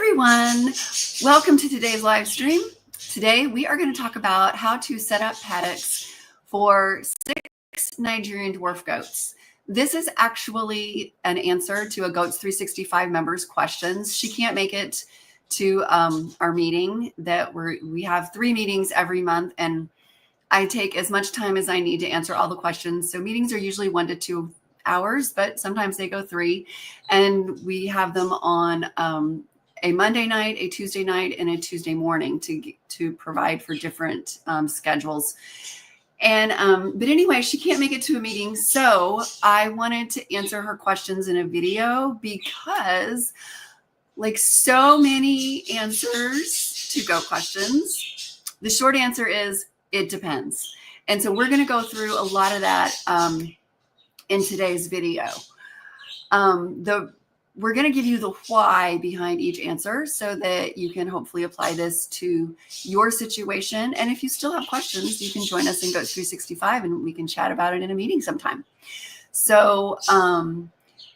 everyone. Welcome to today's live stream. Today we are going to talk about how to set up paddocks for 6 Nigerian dwarf goats. This is actually an answer to a Goats 365 member's questions. She can't make it to our meeting that we have 3 meetings every month, and I take as much time as I need to answer all the questions. So meetings are usually 1 to 2 hours, but sometimes they go 3, and we have them on a Monday night, a Tuesday night, and a Tuesday morning to provide for different schedules. And but anyway, she can't make it to a meeting, so I wanted to answer her questions in a video because, like so many answers to goat questions, the short answer is it depends. And so we're going to go through a lot of that in today's video. We're going to give you the why behind each answer so that you can hopefully apply this to your situation. And if you still have questions, you can join us in Goats 365 and we can chat about it in a meeting sometime. So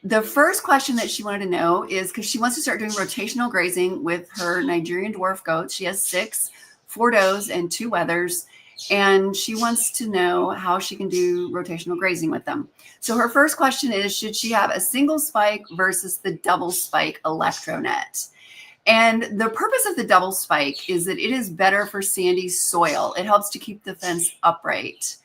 the first question that she wanted to know is because she wants to start doing rotational grazing with her Nigerian dwarf goats. She has 6, 4 does and 2 wethers. And she wants to know how she can do rotational grazing with them. So her first question is, should she have a single spike versus the double spike Electronet? And the purpose of the double spike is that it is better for sandy soil. It helps to keep the fence upright.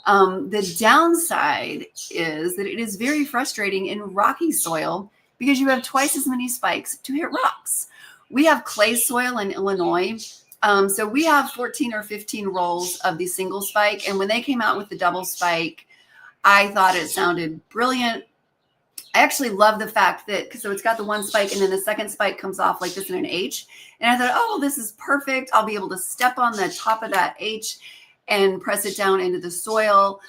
The downside is that it is very frustrating in rocky soil because you have twice as many spikes to hit rocks. We have clay soil in Illinois. So we have 14 or 15 rolls of the single spike. And when they came out with the double spike, I thought it sounded brilliant. I actually love the fact that, so it's got the 1 spike and then the second spike comes off like this in an H. And I thought, oh, this is perfect. I'll be able to step on the top of that H and press it down into the soil.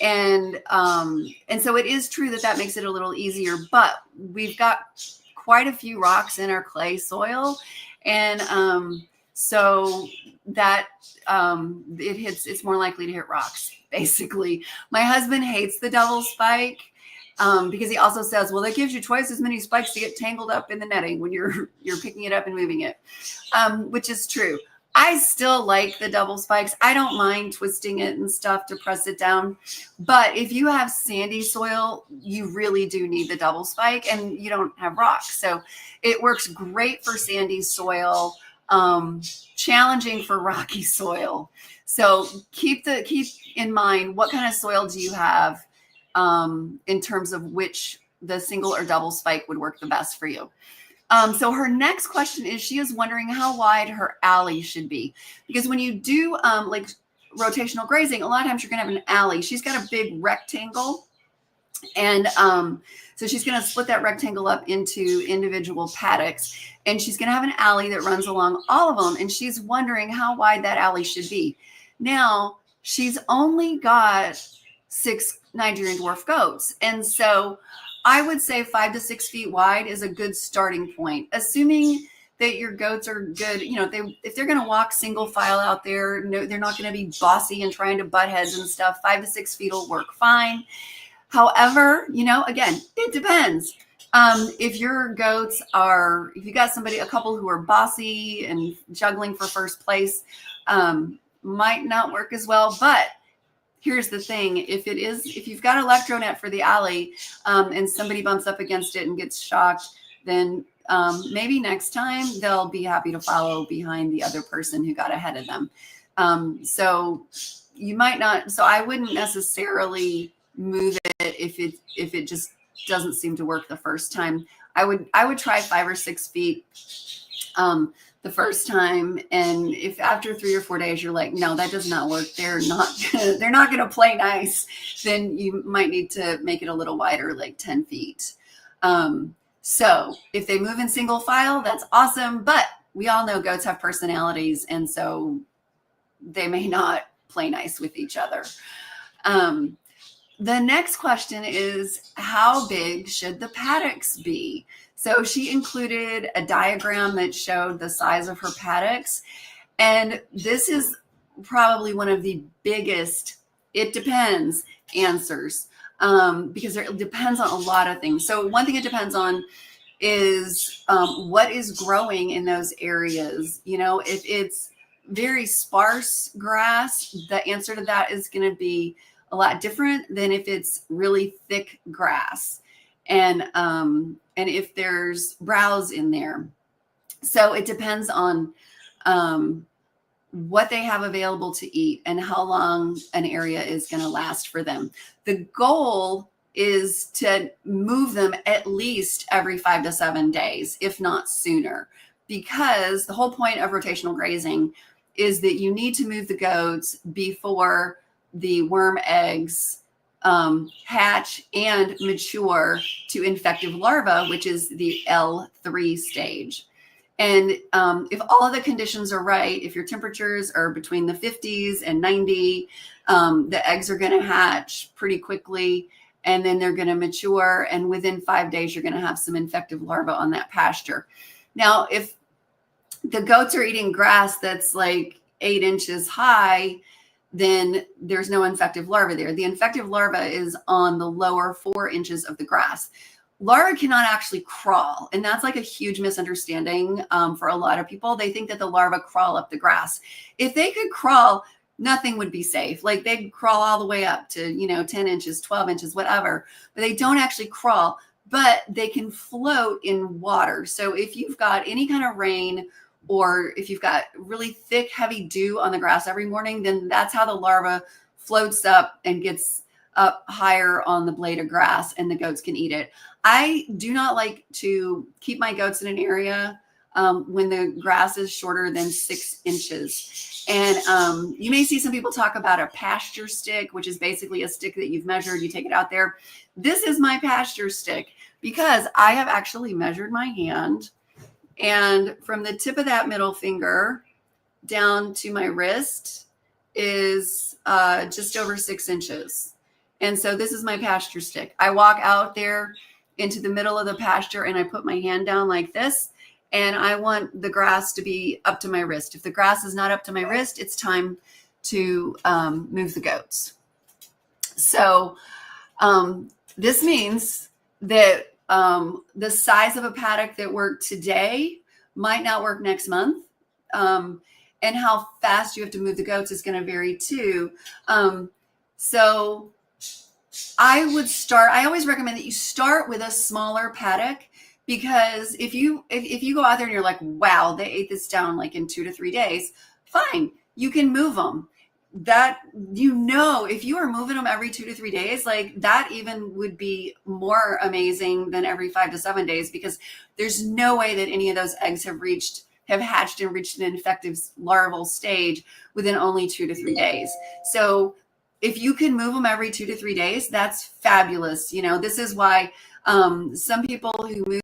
And so it is true that that makes it a little easier, but we've got quite a few rocks in our clay soil. And, so that it's more likely to hit rocks, basically. My husband hates the double spike because he also says, well, that gives you twice as many spikes to get tangled up in the netting when you're picking it up and moving it, which is true. I still like the double spikes. I don't mind twisting it and stuff to press it down. But if you have sandy soil, you really do need the double spike and you don't have rocks. So it works great for sandy soil. Challenging for rocky soil. So keep in mind, what kind of soil do you have in terms of which the single or double spike would work the best for you. So her next question is, she is wondering how wide her alley should be, because when you do like rotational grazing, a lot of times you're going to have an alley. She's got a big rectangle, and so she's going to split that rectangle up into individual paddocks, and she's going to have an alley that runs along all of them. And she's wondering how wide that alley should be. Now, she's only got 6 Nigerian dwarf goats. And so I would say 5 to 6 feet wide is a good starting point, assuming that your goats are good. You know, if they're going to walk single file out there, no, they're not going to be bossy and trying to butt heads and stuff. 5 to 6 feet will work fine. However, you know, again, it depends. If your goats are, if you got a couple who are bossy and juggling for first place, might not work as well. But here's the thing: if you've got Electronet for the alley, and somebody bumps up against it and gets shocked, then maybe next time they'll be happy to follow behind the other person who got ahead of them. So you might not. So I wouldn't necessarily move it if it just doesn't seem to work the first time. I would try 5 or 6 feet the first time, and if after 3 or 4 days you're like, no, that does not work, they're not gonna play nice, then you might need to make it a little wider, like 10 feet. So if they move in single file, that's awesome, but we all know goats have personalities, and so they may not play nice with each other. The next question is, how big should the paddocks be? So she included a diagram that showed the size of her paddocks. And this is probably one of the biggest, it depends, answers, because it depends on a lot of things. So one thing it depends on is what is growing in those areas. You know, if it's very sparse grass, the answer to that is going to be a lot different than if it's really thick grass, and if there's browse in there. So it depends on what they have available to eat and how long an area is going to last for them. The goal is to move them at least every 5 to 7 days, if not sooner, because the whole point of rotational grazing is that you need to move the goats before the worm eggs hatch and mature to infective larvae, which is the L3 stage. And if all of the conditions are right, if your temperatures are between the 50s and 90, the eggs are going to hatch pretty quickly, and then they're going to mature. And within 5 days, you're going to have some infective larvae on that pasture. Now, if the goats are eating grass that's like 8 inches high, then there's no infective larvae there. The infective larva is on the lower 4 inches of the grass. Larvae cannot actually crawl, and that's like a huge misunderstanding for a lot of people. They think that the larvae crawl up the grass. If they could crawl, nothing would be safe. Like they'd crawl all the way up to, 10 inches, 12 inches, whatever, but they don't actually crawl, but they can float in water. So if you've got any kind of rain, or if you've got really thick, heavy dew on the grass every morning, then that's how the larva floats up and gets up higher on the blade of grass, and the goats can eat it. I do not like to keep my goats in an area when the grass is shorter than 6 inches. And you may see some people talk about a pasture stick, which is basically a stick that you've measured. You take it out there. This is my pasture stick because I have actually measured my hand, and from the tip of that middle finger down to my wrist is just over 6 inches. And so this is my pasture stick. I walk out there into the middle of the pasture and I put my hand down like this, and I want the grass to be up to my wrist. If the grass is not up to my wrist, it's time to move the goats. So this means that the size of a paddock that worked today might not work next month. And how fast you have to move the goats is going to vary too. So I always recommend that you start with a smaller paddock, because if you go out there and you're like, wow, they ate this down like in 2 to 3 days, fine, you can move them. That, if you are moving them every 2 to 3 days, like that even would be more amazing than every 5 to 7 days, because there's no way that any of those eggs have hatched and reached an infective larval stage within only 2 to 3 days. So if you can move them every 2 to 3 days, that's fabulous. This is why some people who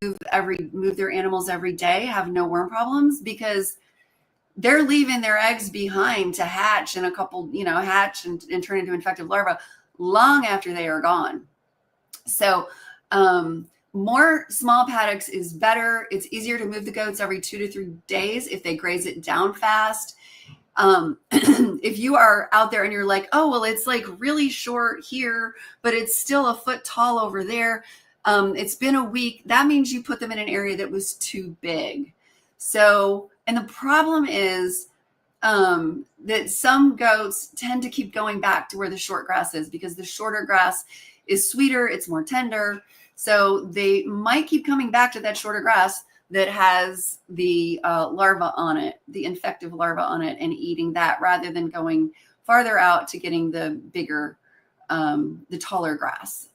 move their animals every day have no worm problems, because they're leaving their eggs behind to hatch and hatch and turn into infective larvae long after they are gone. So more small paddocks is better. It's easier to move the goats every 2 to 3 days if they graze it down fast. If you are out there and you're like, oh, well, it's like really short here, but it's still a foot tall over there. It's been a week. That means you put them in an area that was too big. So, and the problem is that some goats tend to keep going back to where the short grass is, because the shorter grass is sweeter, it's more tender. So they might keep coming back to that shorter grass that has the larva on it, the infective larva on it, and eating that, rather than going farther out to getting the bigger, the taller grass.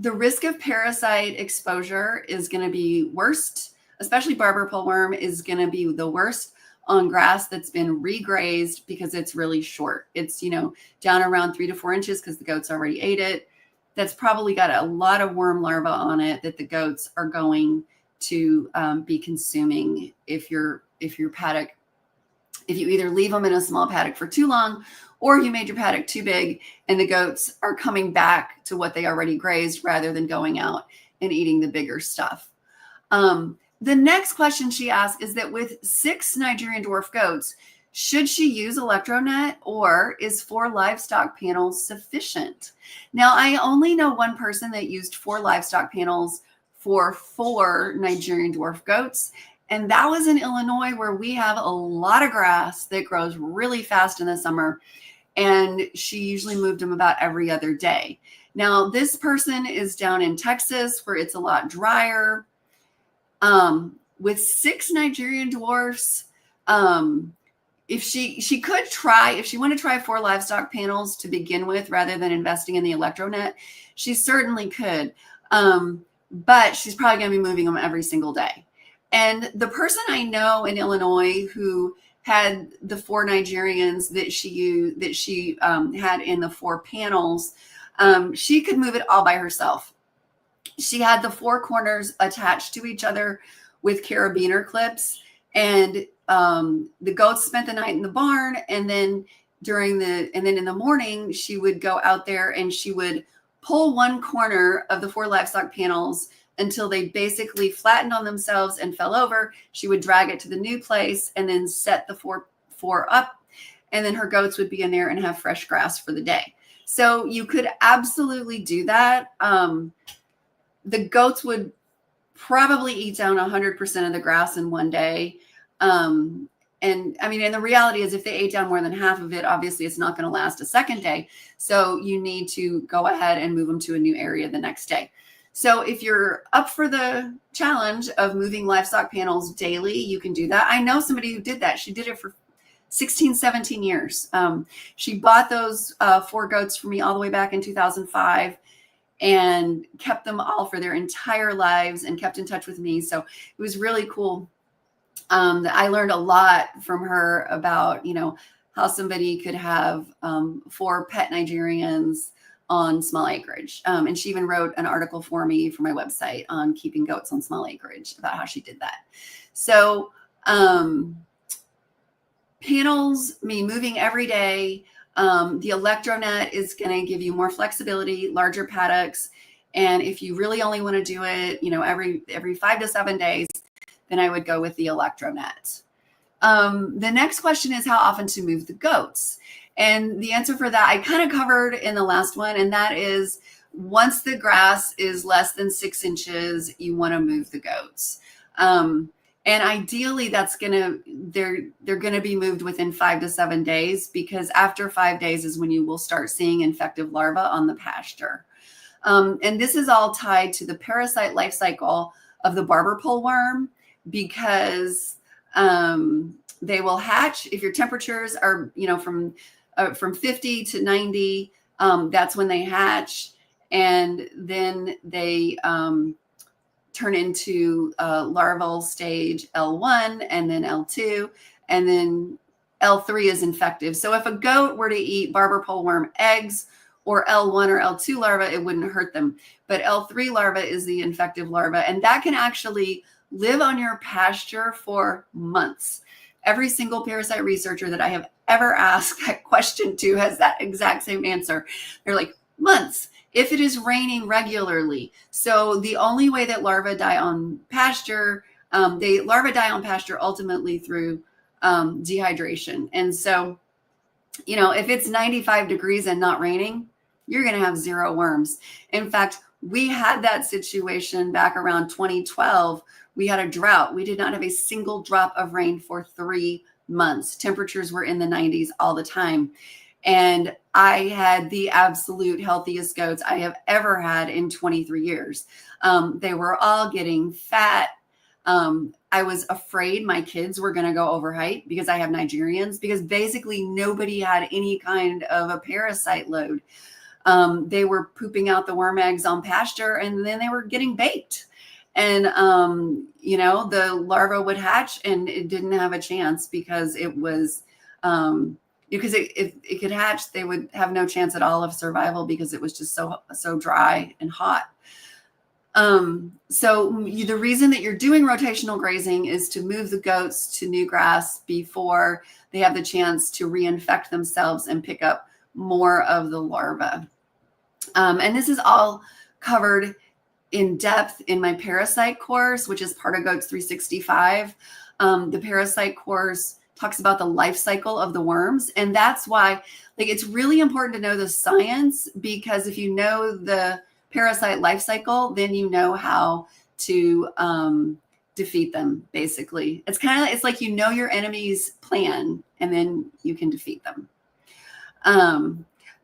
The risk of parasite exposure is going to be worst, especially barber pole worm is going to be the worst on grass that's been regrazed, because it's really short. It's, down around 3 to 4 inches because the goats already ate it. That's probably got a lot of worm larvae on it that the goats are going to be consuming if your paddock, if you either leave them in a small paddock for too long, or you made your paddock too big and the goats are coming back to what they already grazed rather than going out and eating the bigger stuff. The next question she asked is that with 6 Nigerian dwarf goats, Should she use Electronet, or is 4 livestock panels sufficient? Now, I only know one person that used 4 livestock panels for 4 Nigerian dwarf goats, and that was in Illinois, where we have a lot of grass that grows really fast in the summer, and she usually moved them about every other day. Now, this person is down in Texas, where it's a lot drier. With 6 Nigerian dwarfs, if she could try, if she wanted to try 4 livestock panels to begin with, rather than investing in the Electronet, she certainly could. But she's probably going to be moving them every single day. And the person I know in Illinois who had the 4 Nigerians that she had in the 4 panels, she could move it all by herself. She had the 4 corners attached to each other with carabiner clips, and the goats spent the night in the barn, and then in the morning she would go out there and she would pull one corner of the 4 livestock panels until they basically flattened on themselves and fell over. She would drag it to the new place and then set the four up, and then her goats would be in there and have fresh grass for the day. So you could absolutely do that. The goats would probably eat down 100% of the grass in one day. And I mean, and the reality is, if they ate down more than half of it, obviously it's not going to last a second day. So you need to go ahead and move them to a new area the next day. So if you're up for the challenge of moving livestock panels daily, you can do that. I know somebody who did that. She did it for 16, 17 years. She bought those 4 goats for me all the way back in 2005 and kept them all for their entire lives and kept in touch with me. So it was really cool. I learned a lot from her about, how somebody could have 4 pet Nigerians on small acreage. And she even wrote an article for me for my website on keeping goats on small acreage, about how she did that. So panels mean moving every day. The Electronet is going to give you more flexibility, larger paddocks. And if you really only want to do it, every 5 to 7 days, then I would go with the Electronet. The next question is how often to move the goats. And the answer for that I kind of covered in the last one, and that is, once the grass is less than 6 inches, you want to move the goats. And ideally, they're gonna be moved within 5 to 7 days, because after 5 days is when you will start seeing infective larvae on the pasture. And this is all tied to the parasite life cycle of the barber pole worm, because they will hatch if your temperatures are, from 50 to 90. That's when they hatch, and then they turn into larval stage L1, and then L2, and then L3 is infective. So if a goat were to eat barber pole worm eggs or L1 or L2 larva, it wouldn't hurt them. But L3 larva is the infective larva, and that can actually live on your pasture for months. Every single parasite researcher that I have ever asked that question to has that exact same answer. They're like, months, if it is raining regularly. So the only way that larvae die on pasture, larvae die on pasture ultimately through dehydration. And so, if it's 95 degrees and not raining, you're going to have 0 worms. In fact, we had that situation back around 2012. We had a drought. We did not have a single drop of rain for 3 months. Temperatures were in the 90s all the time. And I had the absolute healthiest goats I have ever had in 23 years. They were all getting fat. I was afraid my kids were going to go over height, because I have Nigerians, because basically nobody had any kind of a parasite load. They were pooping out the worm eggs on pasture, and then they were getting baked. And, the larva would hatch, and it didn't have a chance, because it was, because if it could hatch, they would have no chance at all of survival, because it was just so dry and hot. The reason that you're doing rotational grazing is to move the goats to new grass before they have the chance to reinfect themselves and pick up more of the larva. And this is all covered in depth in my parasite course, which is Paddock's 365. The parasite course talks about the life cycle of the worms. And that's why, like, it's really important to know the science, because if you know the parasite life cycle, then you know how to defeat them, basically. It's like, you know, your enemy's plan, and then you can defeat them.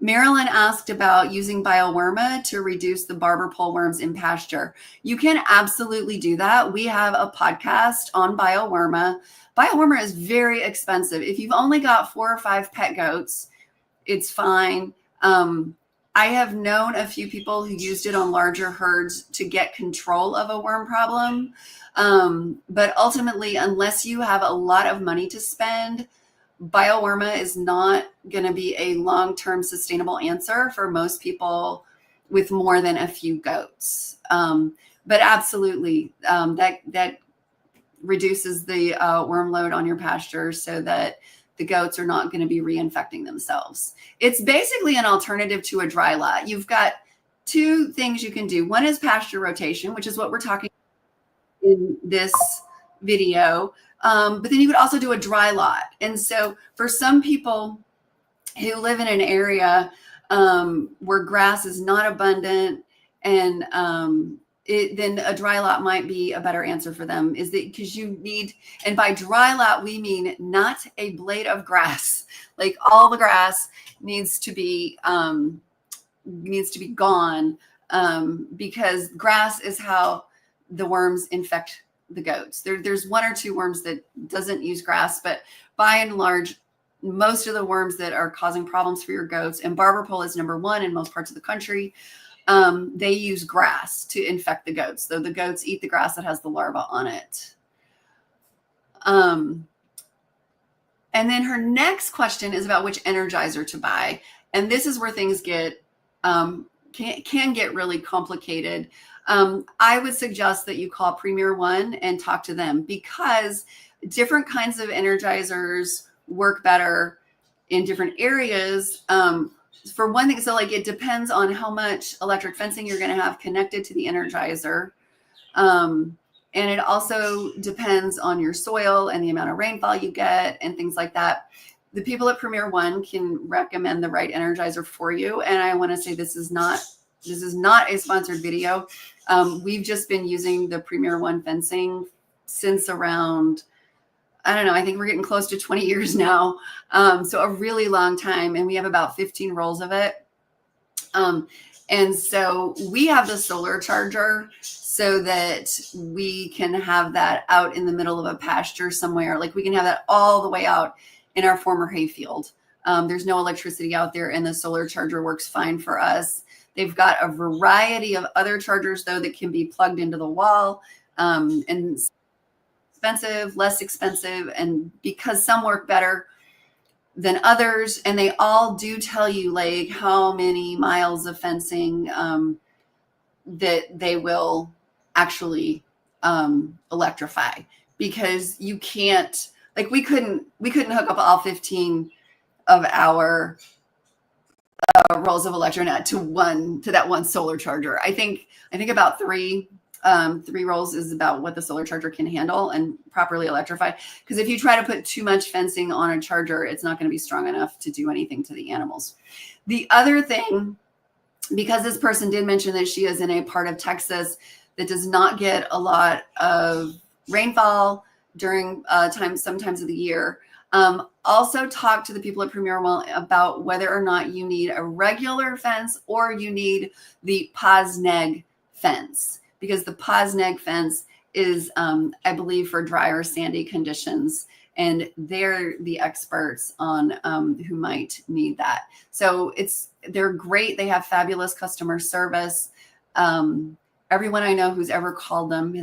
Marilyn asked about using bioworma to reduce the barber pole worms in pasture. You can absolutely do that. We have a podcast on bioworma. Bioworma is very expensive. If you've only got 4 or 5 pet goats, it's fine. I have known a few people who used it on larger herds to get control of a worm problem. But ultimately, unless you have a lot of money to spend, bioworma is not going to be a long-term sustainable answer for most people with more than a few goats. But absolutely, that reduces the worm load on your pasture so that the goats are not going to be reinfecting themselves. It's basically an alternative to a dry lot. You've got 2 things you can do. One is pasture rotation, which is what we're talking about in this video. But then you could also do a dry lot. And so for some people who live in an area where grass is not abundant, and then a dry lot might be a better answer for them, is that because you need, and by dry lot, we mean not a blade of grass. Like, all the grass needs to be gone, because grass is how the worms infect the goats. There's 1 or 2 worms that doesn't use grass, but by and large, most of the worms that are causing problems for your goats, and barber pole is number 1 in most parts of the country, they use grass to infect the goats, though the goats eat the grass that has the larva on it. And then her next question is about which energizer to buy. And this is where things get can get really complicated. I would suggest that you call Premier One and talk to them, because different kinds of energizers work better in different areas. For one thing, so like, it depends on how much electric fencing you're going to have connected to the energizer. And it also depends on your soil and the amount of rainfall you get and things like that. The people at Premier One can recommend the right energizer for you. And I want to say, this is not a sponsored video. We've just been using the Premier One fencing since around, I don't know, I think we're getting close to 20 years now. So a really long time. And we have about 15 rolls of it. And so we have the solar charger so that we can have that out in the middle of a pasture somewhere. Like, we can have that all the way out in our former hayfield. There's no electricity out there, and the solar charger works fine for us. They've got a variety of other chargers, though, that can be plugged into the wall, and expensive, less expensive, and because some work better than others, and they all do tell you, like, how many miles of fencing that they will actually electrify, because you can't, like, we couldn't hook up all 15 of our rolls of Electronet to that one solar charger. I think about 3 rolls is about what the solar charger can handle and properly electrify. Because if you try to put too much fencing on a charger, it's not going to be strong enough to do anything to the animals. The other thing, because this person did mention that she is in a part of Texas that does not get a lot of rainfall during some times of the year, also talk to the people at Premier One about whether or not you need a regular fence or you need the Posneg fence, because the Posneg fence is, I believe, for drier, sandy conditions, and they're the experts on who might need that. So they're great. They have fabulous customer service. Everyone I know who's ever called them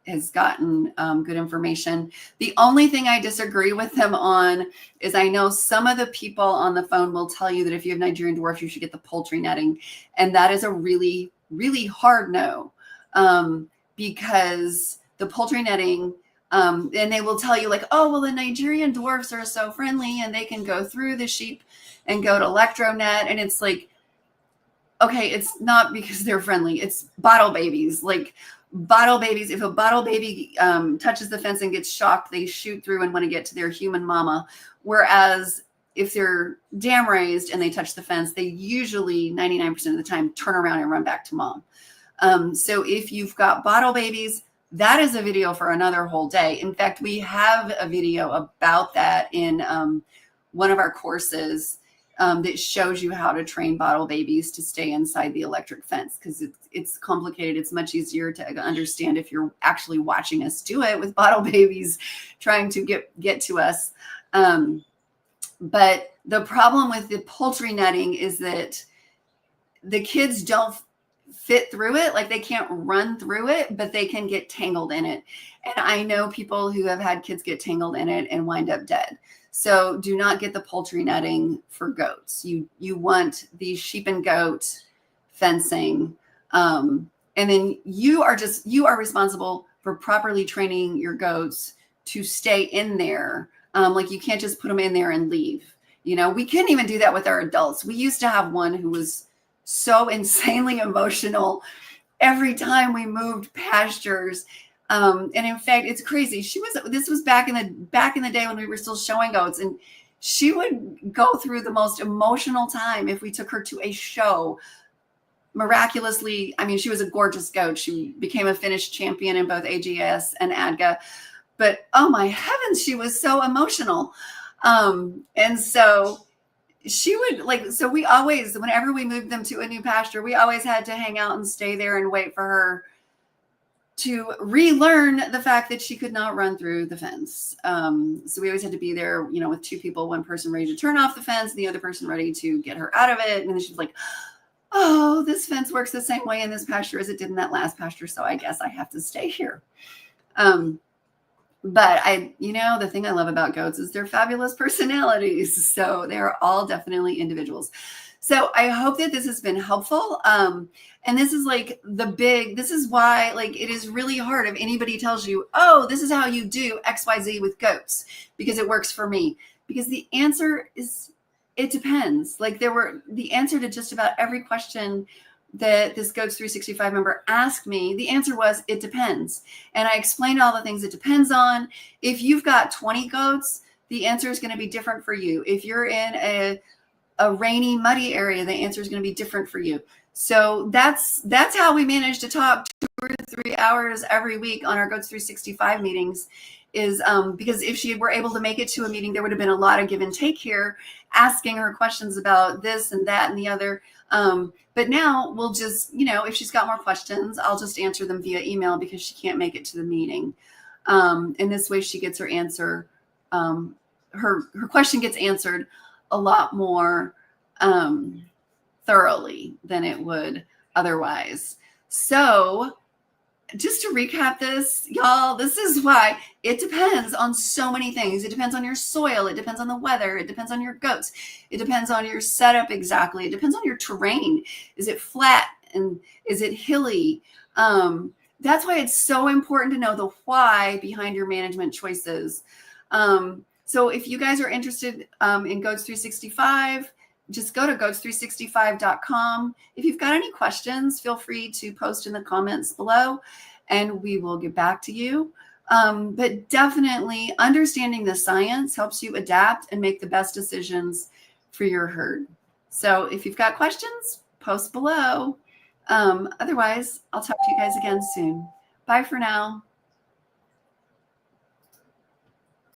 has gotten good information. The only thing I disagree with them on is, I know some of the people on the phone will tell you that if you have Nigerian Dwarf, you should get the poultry netting. And that is a really, really hard no, because the poultry netting, and they will tell you, like, oh, well, the Nigerian Dwarfs are so friendly and they can go through the sheep and go to Electronet. And it's like, okay, it's not because they're friendly. It's bottle babies. Like, Bottle babies, if a bottle baby touches the fence and gets shocked, they shoot through and want to get to their human mama. Whereas if they're dam raised and they touch the fence, they usually 99% of the time turn around and run back to mom. So if you've got bottle babies, that is a video for another whole day. In fact, we have a video about that in one of our courses that shows you how to train bottle babies to stay inside the electric fence, because it's complicated. It's much easier to understand if you're actually watching us do it with bottle babies trying to get to us. But the problem with the poultry netting is that the kids don't fit through it. Like, they can't run through it, but they can get tangled in it. And I know people who have had kids get tangled in it and wind up dead. So do not get the poultry netting for goats. You want the sheep and goat fencing. And then you are responsible for properly training your goats to stay in there. Like, you can't just put them in there and leave. We couldn't even do that with our adults. We used to have one who was so insanely emotional every time we moved pastures. And in fact, it's crazy. This was back in the day when we were still showing goats, and she would go through the most emotional time if we took her to a show. Miraculously, I mean, she was a gorgeous goat. She became a Finnish champion in both AGS and ADGA, but oh my heavens, she was so emotional. And so she would so we always, whenever we moved them to a new pasture, we always had to hang out and stay there and wait for her to relearn the fact that she could not run through the fence. So we always had to be there, with two people, one person ready to turn off the fence, and the other person ready to get her out of it. And then she's like, oh, this fence works the same way in this pasture as it did in that last pasture, so I guess I have to stay here. But the thing I love about goats is their fabulous personalities. So they're all definitely individuals. So I hope that this has been helpful. And this is this is why, it is really hard if anybody tells you, oh, this is how you do XYZ with goats because it works for me. Because the answer is, it depends. The answer to just about every question that this Goats 365 member asked me, the answer was, it depends. And I explained all the things it depends on. If you've got 20 goats, the answer is going to be different for you. If you're in a rainy, muddy area, the answer is going to be different for you. So that's how we manage to talk 2 or 3 hours every week on our Goats 365 meetings, is because if she were able to make it to a meeting, there would have been a lot of give and take here, asking her questions about this and that and the other. But now we'll just, if she's got more questions, I'll just answer them via email because she can't make it to the meeting. And this way she gets her answer. Her question gets answered a lot more thoroughly than it would otherwise. So just to recap this, y'all, this is why it depends on so many things. It depends on your soil. It depends on the weather. It depends on your goats. It depends on your setup exactly. It depends on your terrain. Is it flat and is it hilly? That's why it's so important to know the why behind your management choices. So if you guys are interested in Goats 365, just go to goats365.com. If you've got any questions, feel free to post in the comments below and we will get back to you. But definitely understanding the science helps you adapt and make the best decisions for your herd. So if you've got questions, post below. Otherwise, I'll talk to you guys again soon. Bye for now.